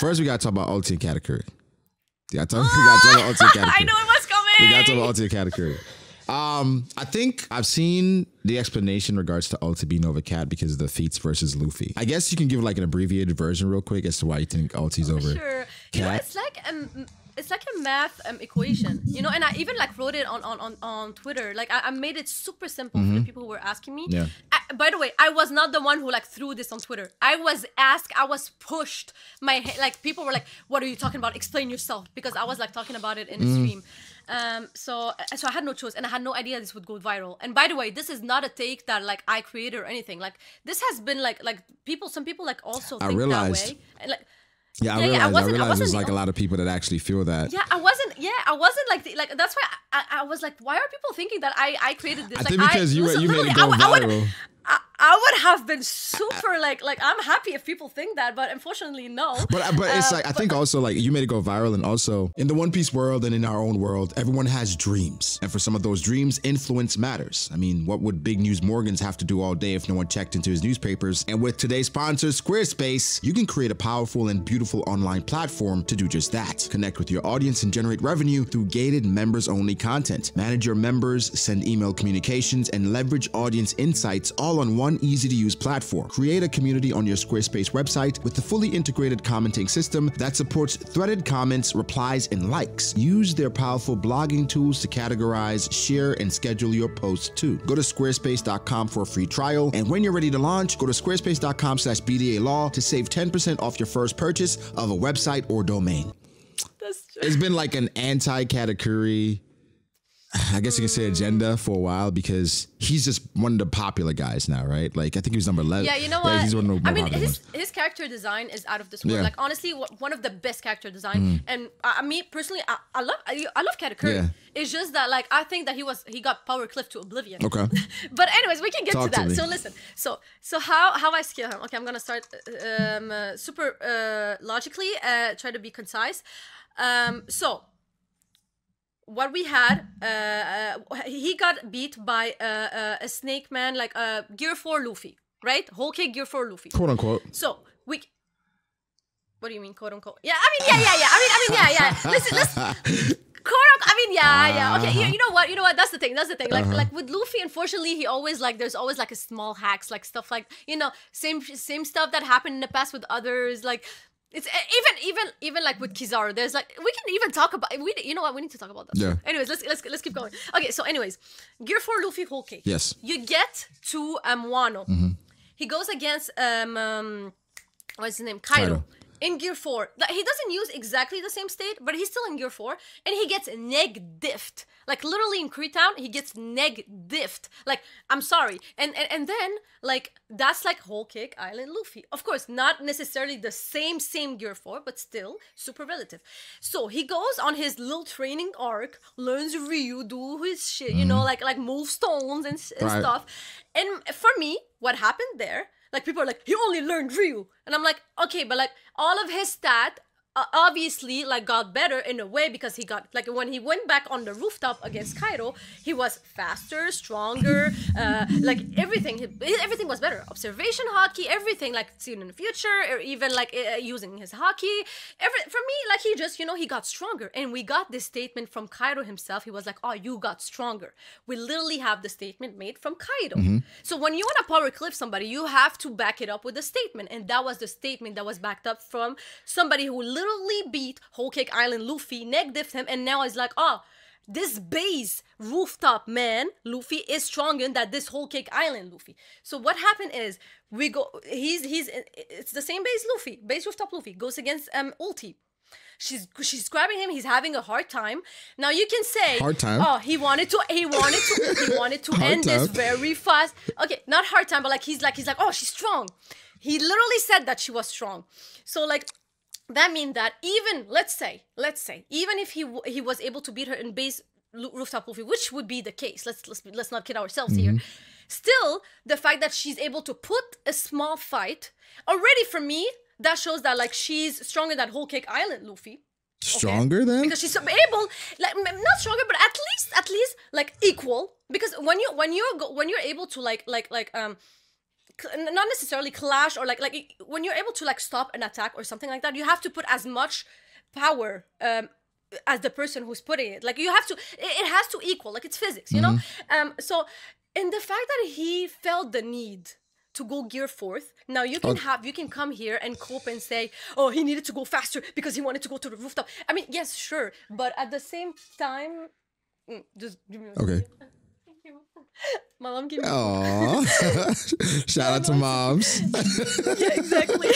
First, we got to talk about ULTI and KATAKURI. We got to talk about ULTI and KATAKURI. I know it was coming. We got to talk about ULTI and KATAKURI. I think I've seen the explanation in regards to ULTI being over Cat because of the feats versus Luffy. I guess you can give like an abbreviated version real quick as to why you think ULTI's over. Sure. You know, it's like a math equation, you know, and I even like wrote it on Twitter. Like I made it super simple for the people who were asking me. Yeah. By the way, I was not the one who like threw this on Twitter. I was asked, I was pushed. Like people were like, "What are you talking about? Explain yourself," because I was like talking about it in a stream. So I had no choice, and I had no idea this would go viral. And by the way, this is not a take that like I created or anything. Like this has been like some people like also think that way. And like. Yeah, I realized there's like a lot of people that actually feel that. Yeah, I wasn't like that's why I was like, why are people thinking that I created this? I think because you made it go viral. I would have been super like I'm happy if people think that, but unfortunately no. But it's like I think also like you made it go viral, and also in the One Piece world and in our own world, everyone has dreams, and for some of those dreams, influence matters. I mean, what would Big News Morgans have to do all day if no one checked into his newspapers? And with today's sponsor, Squarespace, you can create a powerful and beautiful online platform to do just that. Connect with your audience and generate revenue through gated members-only content. Manage your members, send email communications, and leverage audience insights all on one easy-to-use platform. Create a community on your Squarespace website with the fully integrated commenting system that supports threaded comments, replies, and likes. Use their powerful blogging tools to categorize, share, and schedule your posts too. Go to squarespace.com for a free trial, and when you're ready to launch, go to squarespace.com/B.D.A. law to save 10% off your first purchase of a website or domain. That's true. It's been like an anti-KATAKURI, I guess you can say, agenda for a while, because he's just one of the popular guys now, right? Like I think he was number 11. Yeah, you know what? He's one of the I mean, ones. his character design is out of this world. Yeah. Like honestly, one of the best character design. And me personally, I love KATAKURI. Yeah. It's just that like I think that he got power cliff to oblivion. Okay. But anyways, we can get Talk to that. me. So listen. So how I scale him? Okay, I'm gonna start super logically. Try to be concise. So. What we had, he got beat by a snake man, like Gear 4 Luffy, right? Whole cake Gear 4 Luffy. Quote unquote. So what do you mean, quote unquote? Yeah, I mean, yeah. Listen. Quote unquote. I mean, yeah. Okay, you know what? That's the thing. Like with Luffy, unfortunately, he always like there's always like a small hacks, like stuff like same stuff that happened in the past with others, like. It's even like with Kizaru, there's like we can even talk about you know what, we need to talk about that. Yeah. Anyways, let's keep going. Okay, so anyways, Gear 4 Luffy whole cake. Yes. You get to Wano. He goes against what's his name? Kaido. In Gear 4. He doesn't use exactly the same state, but he's still in Gear 4, and he gets neg-diffed. Like literally in Koreatown, he gets neg-diffed. Like, I'm sorry. And then, like, that's like Whole Cake Island Luffy. Of course, not necessarily the same Gear 4, but still super relative. So he goes on his little training arc, learns Ryu, do his shit, you know, like move stones and stuff. And for me, what happened there, like people are like, he only learned Ryu. And I'm like, okay, but like all of his stat obviously like got better in a way because he got like when he went back on the rooftop against Kaido, he was faster, stronger, like everything was better. Observation hockey, everything, like seen in the future, or even like using his hockey. For me, like he just he got stronger, and we got this statement from Kaido himself. He was like, "Oh, you got stronger." We literally have the statement made from Kaido. So when you want to power clip somebody, you have to back it up with a statement, and that was the statement that was backed up from somebody who literally beat Whole Cake Island Luffy, neg-diffed him, and now is like, oh, this base rooftop man Luffy is stronger than this Whole Cake Island Luffy. So what happened is it's the same base rooftop Luffy goes against ULTI. She's grabbing him. He's having a hard time. Now you can say, hard time. Oh, he wanted to end this very fast. Okay, not hard time, but like he's like, oh, she's strong. He literally said that she was strong. So like. That means that even let's say even if he was able to beat her in base rooftop Luffy, which would be the case, let's not kid ourselves here. Still, the fact that she's able to put a small fight already, for me, that shows that like she's stronger than Whole Cake Island Luffy. Stronger than, because she's able, like not stronger, but at least like equal. Because when you're able to like not necessarily clash or like when you're able to like stop an attack or something like that, you have to put as much power as the person who's putting it. Like you have to, it has to equal, like it's physics, you know? So in the fact that he felt the need to go gear fourth, now you can come here and cope and say, oh, he needed to go faster because he wanted to go to the rooftop. I mean, yes, sure, but at the same time, just give me a second. My mom gave me shout out to moms. Yeah, exactly.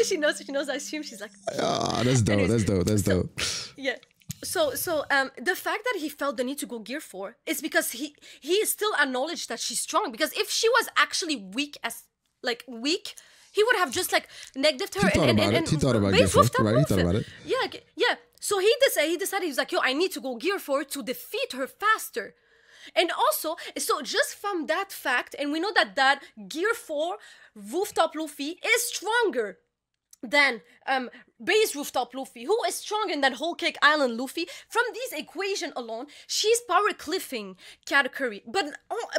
she knows I stream. She's like, oh, that's dope. Anyways, that's dope. Yeah. So the fact that he felt the need to go gear 4 is because he still acknowledged that she's strong, because if she was actually weak, he would have just like negatived her. He thought about gear 4, right? He thought about it. Yeah. So he decided, he's like, yo, I need to go gear 4 to defeat her faster. And also, so just from that fact, and we know that gear 4 rooftop Luffy is stronger than base rooftop Luffy, who is stronger than whole cake island Luffy. From this equation alone, she's power cliffing Katakuri. But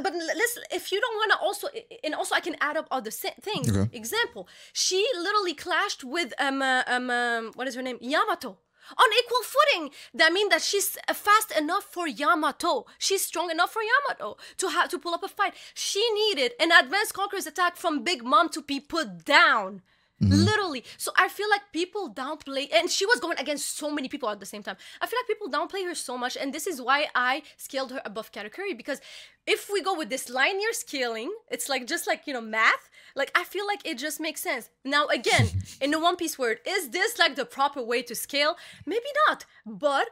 listen, if you don't want to also, and also I can add up other things. Okay. Example, she literally clashed with what is her name, Yamato, on equal footing. That means that she's fast enough for Yamato. She's strong enough for Yamato to pull up a fight. She needed an advanced conqueror's attack from Big Mom to be put down. Literally. So I feel like people downplay, and she was going against so many people at the same time. I feel like people downplay her so much, and this is why I scaled her above Katakuri, because if we go with this linear scaling, it's like just like, you know, math. Like I feel like it just makes sense. Now again, in the One Piece word, is this like the proper way to scale? Maybe not, but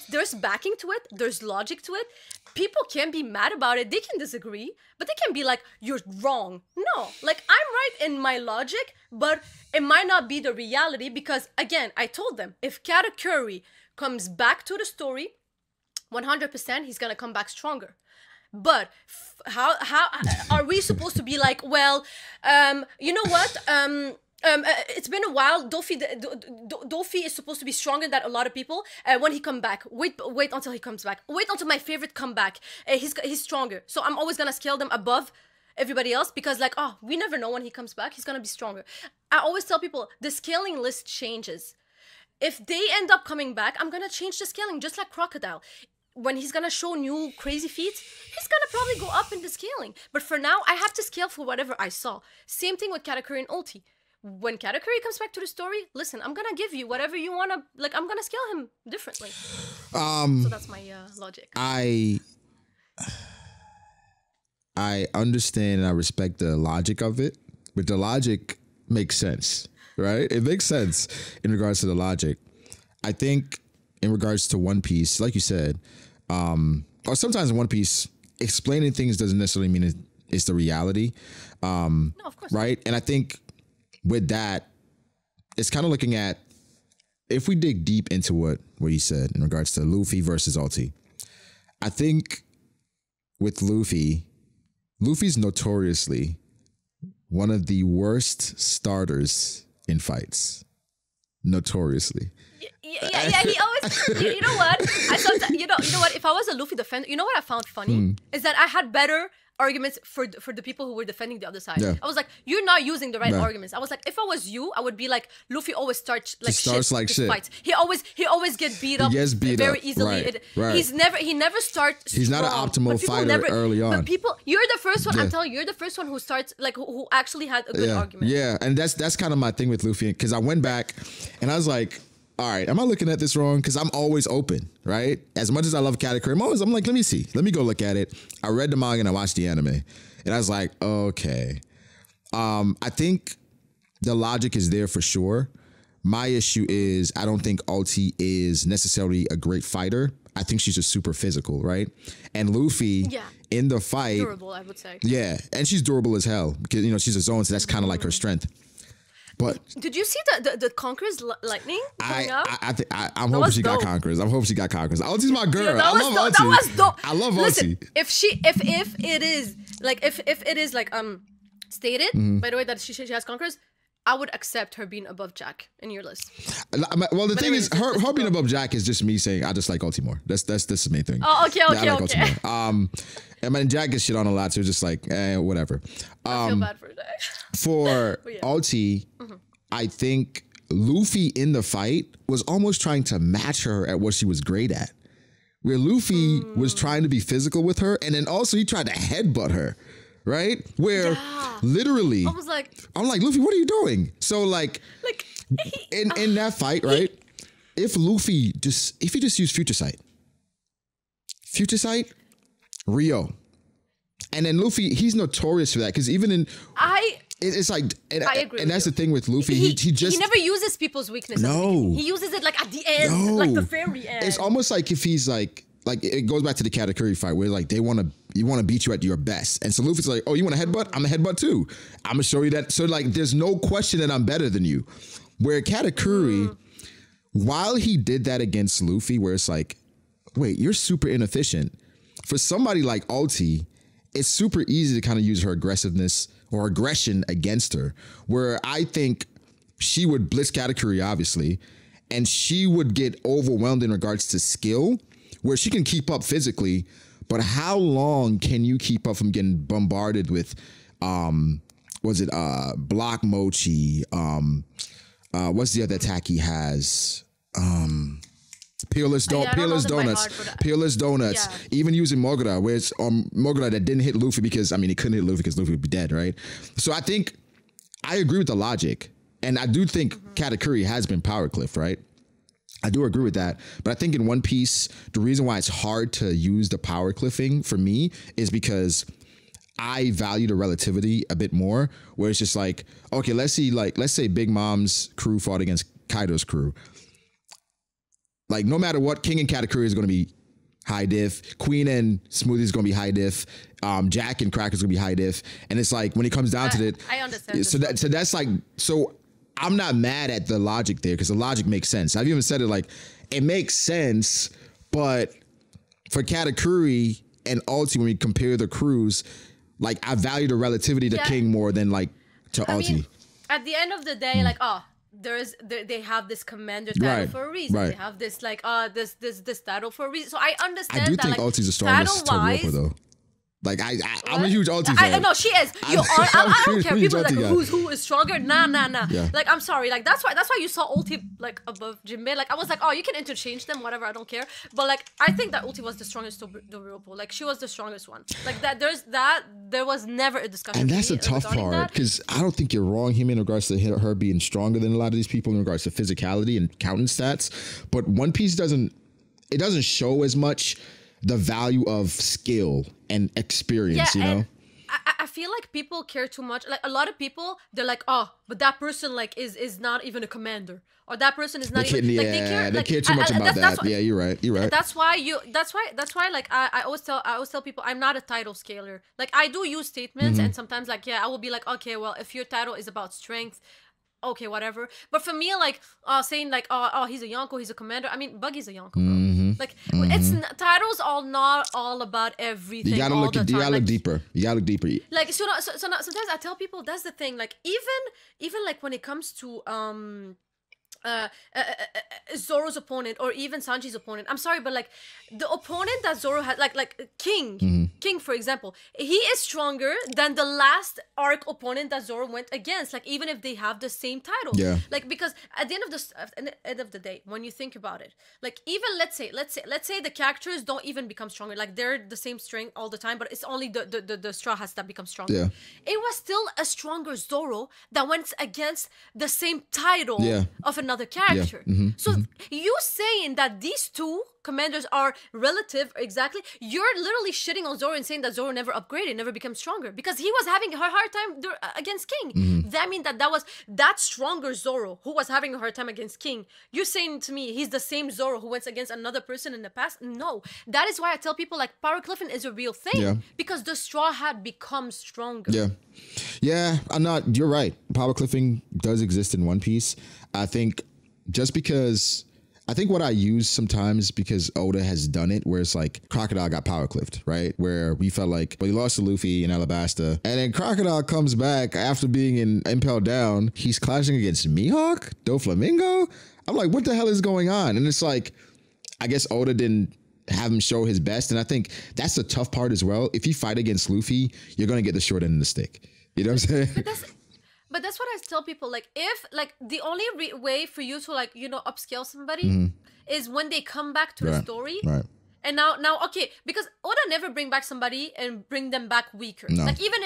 there's backing to it. There's logic to it. People can be mad about it. They can disagree, but they can be like, you're wrong. No, like I'm right in my logic, but it might not be the reality, because again, I told them, if Katakuri comes back to the story, 100% he's gonna come back stronger. But how are we supposed to be like, well, you know what? It's been a while. Dofi is supposed to be stronger than a lot of people. When he come back, wait until he comes back. Wait until my favorite come back. He's stronger. So I'm always gonna scale them above everybody else, because like, oh, we never know when he comes back. He's gonna be stronger. I always tell people the scaling list changes. If they end up coming back, I'm gonna change the scaling, just like Crocodile. When he's gonna show new crazy feats, he's gonna probably go up in the scaling. But for now, I have to scale for whatever I saw. Same thing with Katakuri and ULTI. When Katakuri comes back to the story, listen, I'm gonna give you whatever you wanna, like, I'm gonna scale him differently. So that's my logic. I understand and I respect the logic of it, but the logic makes sense, right? It makes sense in regards to the logic. I think in regards to One Piece, like you said, or sometimes in One Piece, explaining things doesn't necessarily mean it's the reality. No, of course. Right? And I think with that, it's kind of looking at, if we dig deep into what you said in regards to Luffy versus ULTI, I think with Luffy's notoriously one of the worst starters in fights. Notoriously. Yeah, he always, you know what? You know what? If I was a Luffy defender, you know what I found funny? Is that I had better arguments for the people who were defending the other side. Yeah. I was like, you're not using the right arguments. I was like, if I was you, I would be like, Luffy always starts like shit. Fights. He always get beat up very easily. Right. He never starts. He's not an optimal fighter early on. But people, you're the first one. I'm telling you, you're the first one who starts like who actually had a good argument. Yeah, and that's kind of my thing with Luffy, because I went back and I was like, all right, am I looking at this wrong? Because I'm always open, right? As much as I love Katakuri, I'm like, let me see. Let me go look at it. I read the manga and I watched the anime. And I was like, okay. I think the logic is there for sure. My issue is I don't think ULTI is necessarily a great fighter. I think she's just super physical, right? And Luffy, in the fight... durable, I would say. Yeah, and she's durable as hell. Because, you know, she's a zone, so that's kind of like her strength. But did you see the Conqueror's lightning coming up? I'm hoping she got Conquerors. I'm hoping she got Conquerors. ULTI's my girl. Yeah, I love ULTI. That was dope. I love Listen, ULTI. If it is like stated by the way that she has Conquerors, I would accept her being above Jack in your list. Well, the thing is, her being above Jack is just me saying I just like ULTI more. That's the main thing. Oh, okay. I like ULTI more. I mean, Jack gets shit on a lot, so it's just like, whatever. I feel bad for Jack. For ULTI, I think Luffy in the fight was almost trying to match her at what she was great at. Where Luffy was trying to be physical with her, and then also he tried to headbutt her. Right? Where literally, I'm like, Luffy, what are you doing? So like in that fight, right? If Luffy just use Future Sight, Rio, and then Luffy, he's notorious for that because even in it's like, I agree and that's the thing with Luffy. He never uses people's weaknesses. No, he uses it like at the end, like the very end. It's almost like if he's like it goes back to the KATAKURI fight where like you want to beat you at your best. And so Luffy's like, oh, you want a headbutt? I'm a headbutt too. I'm gonna show you that. So like there's no question that I'm better than you. Where KATAKURI, while he did that against Luffy, where it's like, wait, you're super inefficient. For somebody like ULTI, it's super easy to kind of use her aggressiveness or aggression against her. Where I think she would blitz KATAKURI, obviously, and she would get overwhelmed in regards to skill, where she can keep up physically, but how long can you keep up from getting bombarded with, block mochi? What's the other attack he has? Peerless donuts. Peerless donuts. Yeah. Even using Mogura, where it's Mogura that didn't hit Luffy because, I mean, he couldn't hit Luffy because Luffy would be dead, right? So I think I agree with the logic. And I do think KATAKURI has been power cliff, right? I do agree with that. But I think in One Piece, the reason why it's hard to use the power cliffing for me is because I value the relativity a bit more, where it's just like, okay, let's say Big Mom's crew fought against Kaido's crew. Like, no matter what, King and KATAKURI is going to be high diff. Queen and Smoothie is going to be high diff. Jack and Cracker is going to be high diff. And it's like, when it comes down to it. I understand. So that's like, so I'm not mad at the logic there because the logic makes sense. I've even said it like, it makes sense, but for KATAKURI and ULTI, when we compare the crews, like I value the relativity to King more than like to ULTI. Mean, at the end of the day, like, they have this commander title for a reason. They have this like this title for a reason. So I understand. I do think ULTI's the strongest Togoropa though. Like I'm a huge ULTI fan. I know she is. I don't care. People are like who is stronger? Nah. Yeah. Like I'm sorry. Like that's why you saw ULTI like above Jinbei. Like I was like, oh, you can interchange them, whatever. I don't care. But like I think that ULTI was the strongest Togoropa. Like she was the strongest one. Like that. There was never a discussion. And that's the tough part because I don't think you're wrong, Hime, in regards to her being stronger than a lot of these people in regards to physicality and counting stats. But One Piece doesn't show as much the value of skill and experience, you know? I feel like people care too much. Like a lot of people, they're like, oh, but that person like is not even a commander, or that person is not even. They care too much about that. Yeah, you're right. That's why like I always tell people I'm not a title scaler. Like I do use statements, and sometimes like I will be like, okay, well if your title is about strength, okay, whatever. But for me, like saying like, oh, he's a Yonko, he's a commander. I mean, Buggy's a Yonko, bro. Like titles are not all about everything. You gotta look deeper. You gotta look deeper. Like so sometimes I tell people that's the thing. Like even like when it comes to Zoro's opponent or even Sanji's opponent. I'm sorry, but like the opponent that Zoro had, like King, for example, he is stronger than the last arc opponent that Zoro went against. Like even if they have the same title, like because at the end of the day, when you think about it, like even let's say the characters don't even become stronger. Like they're the same strength all the time, but it's only the Straw Hats that become stronger. Yeah. It was still a stronger Zoro that went against the same title of another character. So you saying that these two commanders are relative exactly, you're literally shitting on Zoro and saying that Zoro never upgraded, never became stronger because he was having a hard time against King. That means that was that stronger Zoro who was having a hard time against King. You're saying to me he's the same Zoro who went against another person in the past? No. That is why I tell people like power cliffing is a real thing because the Straw Hat becomes stronger. Yeah, you're right. Power cliffing does exist in One Piece. I think just because I think what I use sometimes, because Oda has done it, where it's like Crocodile got power clipped, right? Where we felt like, well, he lost to Luffy in Alabasta, and then Crocodile comes back after being impelled down. He's clashing against Mihawk, Doflamingo. I'm like, what the hell is going on? And it's like, I guess Oda didn't have him show his best, and I think that's the tough part as well. If you fight against Luffy, you're gonna get the short end of the stick. You know what I'm saying? But that's what I tell people. Like, if like the only way for you to like upscale somebody is when they come back to the story. Right. And now, okay, because Oda never bring back somebody and bring them back weaker. No. Like even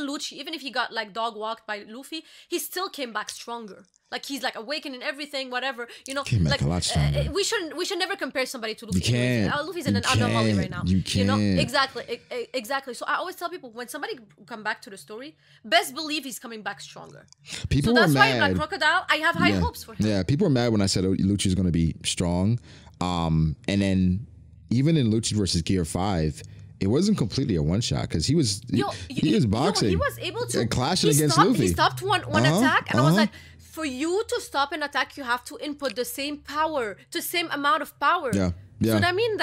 Lucci, even if he got like dog walked by Luffy, he still came back stronger. Like he's like awakening everything, whatever. Came back like a lot stronger. We should never compare somebody to Luffy. You can't. Luffy's in an anomaly right now. You can't. Exactly. So I always tell people, when somebody come back to the story, best believe he's coming back stronger. People so that's were why mad. like Crocodile, I have high hopes for him. Yeah, people were mad when I said Lucci's going to be strong, and then even in Lucci versus Gear 5, it wasn't completely a one shot, because he was boxing. He was able to clashing against Luffy. He stopped one attack, and I was like, for you to stop an attack, you have to input the same power, the same amount of power. Yeah. So I mean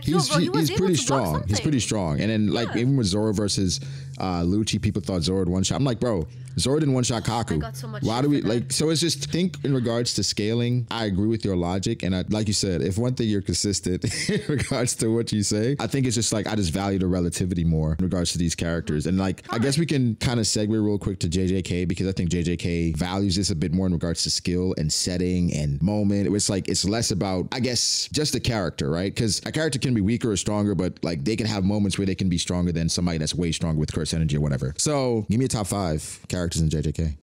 he's pretty strong. He's pretty strong. And then like even with Zoro versus Lucci, people thought Zoro would one shot. I'm like, bro, Zoro didn't one shot Kaku. I got so much Why do we like? So it's just, think in regards to scaling. I agree with your logic, and like you said, if one thing you're consistent in regards to what you say, I think it's just like I just value the relativity more in regards to these characters. And like I guess we can kind of segue real quick to JJK, because I think JJK values this a bit more in regards to skill and setting and moment. It's like it's less about, I guess, just the character, right? Because a character can be weaker or stronger, but like they can have moments where they can be stronger than somebody that's way stronger with curse energy or whatever. So give me a top 5 characters in JJK.